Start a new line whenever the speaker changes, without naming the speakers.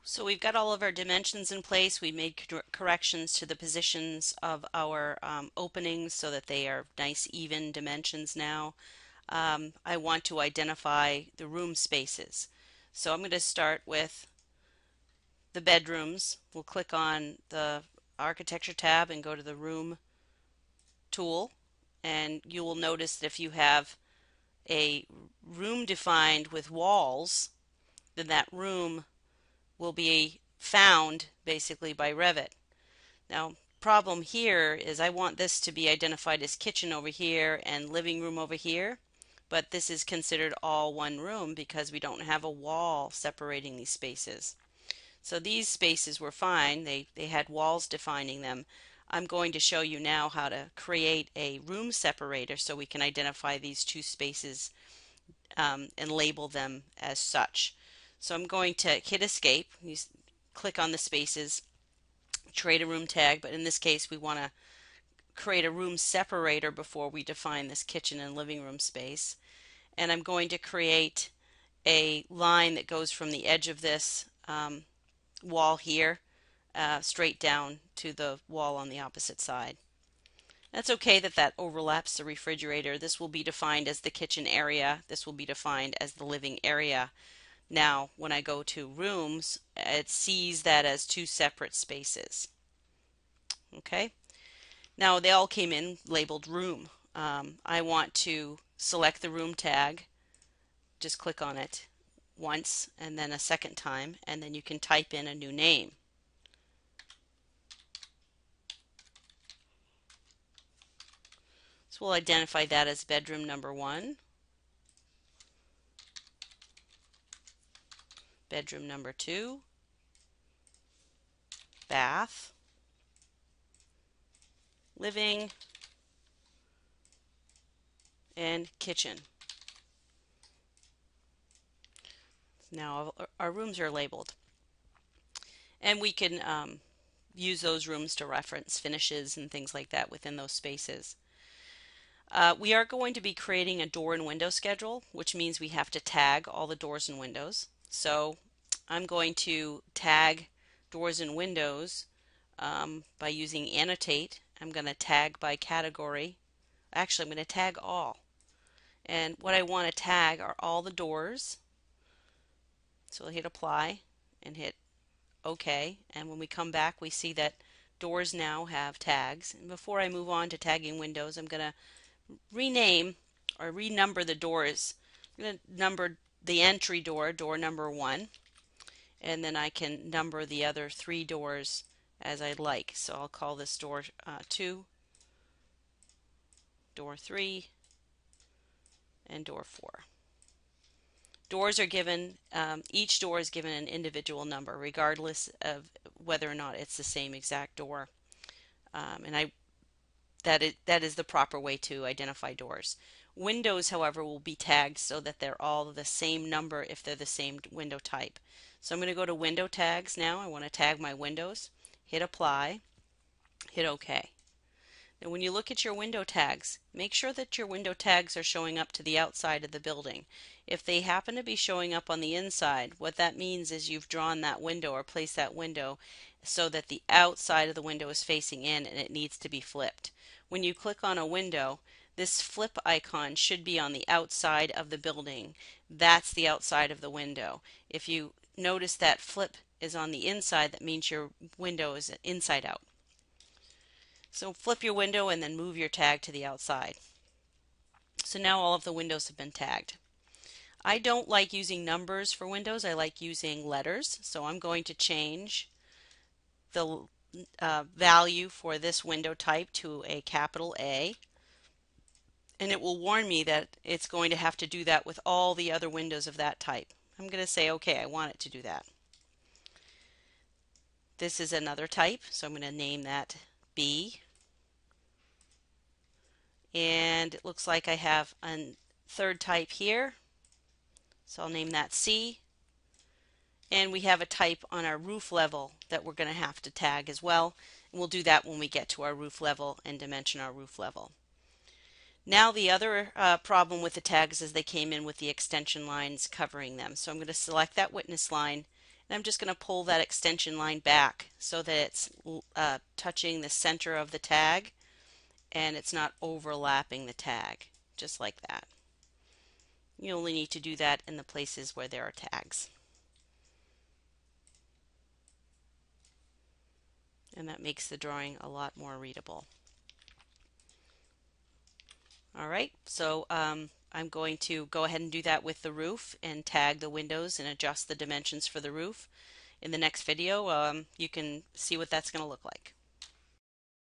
So we've got all of our dimensions in place. We made corrections to the positions of our openings so that they are nice even dimensions now. I want to identify the room spaces. So I'm going to start with the bedrooms. We'll click on the Architecture tab and go to the Room tool, and you will notice that if you have a room defined with walls, then that room will be found basically by Revit. Now, problem here is I want this to be identified as kitchen over here and living room over here, but this is considered all one room because we don't have a wall separating these spaces. So these spaces were fine. They had walls defining them. I'm going to show you now how to create a room separator so we can identify these two spaces and label them as such. So I'm going to hit escape. You click on the spaces, create a room tag, but in this case we want to create a room separator before we define this kitchen and living room space. And I'm going to create a line that goes from the edge of this wall here straight down to the wall on the opposite side. That's okay that that overlaps the refrigerator. This will be defined as the kitchen area. This will be defined as the living area. Now, when I go to rooms, it sees that as two separate spaces. Okay. Now they all came in labeled room. I want to select the room tag. Just click on it once and then a second time, and then you can type in a new name. So we'll identify that as bedroom number 1, bedroom number 2, bath, living, and kitchen. Now our rooms are labeled, and we can use those rooms to reference finishes and things like that within those spaces. We are going to be creating a door and window schedule, which means we have to tag all the doors and windows. So I'm going to tag doors and windows by using annotate. I'm going to tag by category. Actually, I'm going to tag all. And what I want to tag are all the doors. So we'll hit apply and hit OK. And when we come back, we see that doors now have tags. And before I move on to tagging windows, I'm going to rename or renumber the doors. I'm going to number the entry door, door number 1, and then I can number the other 3 doors as I'd like. So I'll call this door 2, door 3, and door 4. Doors are given, each door is given an individual number regardless of whether or not it's the same exact door. That is the proper way to identify doors. Windows, however, will be tagged so that they're all the same number if they're the same window type. So I'm going to go to window tags now. I want to tag my windows. Hit apply. Hit OK. Now when you look at your window tags, make sure that your window tags are showing up to the outside of the building. If they happen to be showing up on the inside, what that means is you've drawn that window or placed that window so that the outside of the window is facing in and it needs to be flipped. When you click on a window, this flip icon should be on the outside of the building. That's the outside of the window. If you notice that flip is on the inside, that means your window is inside out. So flip your window and then move your tag to the outside. So now all of the windows have been tagged. I don't like using numbers for windows. I like using letters. So I'm going to change the value for this window type to a capital A. And it will warn me that it's going to have to do that with all the other windows of that type. I'm going to say, okay, I want it to do that. This is another type, so I'm going to name that B. And it looks like I have a third type here, so I'll name that C. And we have a type on our roof level that we're going to have to tag as well. And we'll do that when we get to our roof level and dimension our roof level. Now the other problem with the tags is they came in with the extension lines covering them. So I'm going to select that witness line And I'm just going to pull that extension line back so that it's touching the center of the tag and it's not overlapping the tag, just like that. You only need to do that in the places where there are tags. And that makes the drawing a lot more readable. All right, so I'm going to go ahead and do that with the roof and tag the windows and adjust the dimensions for the roof. In the next video, you can see what that's going to look like.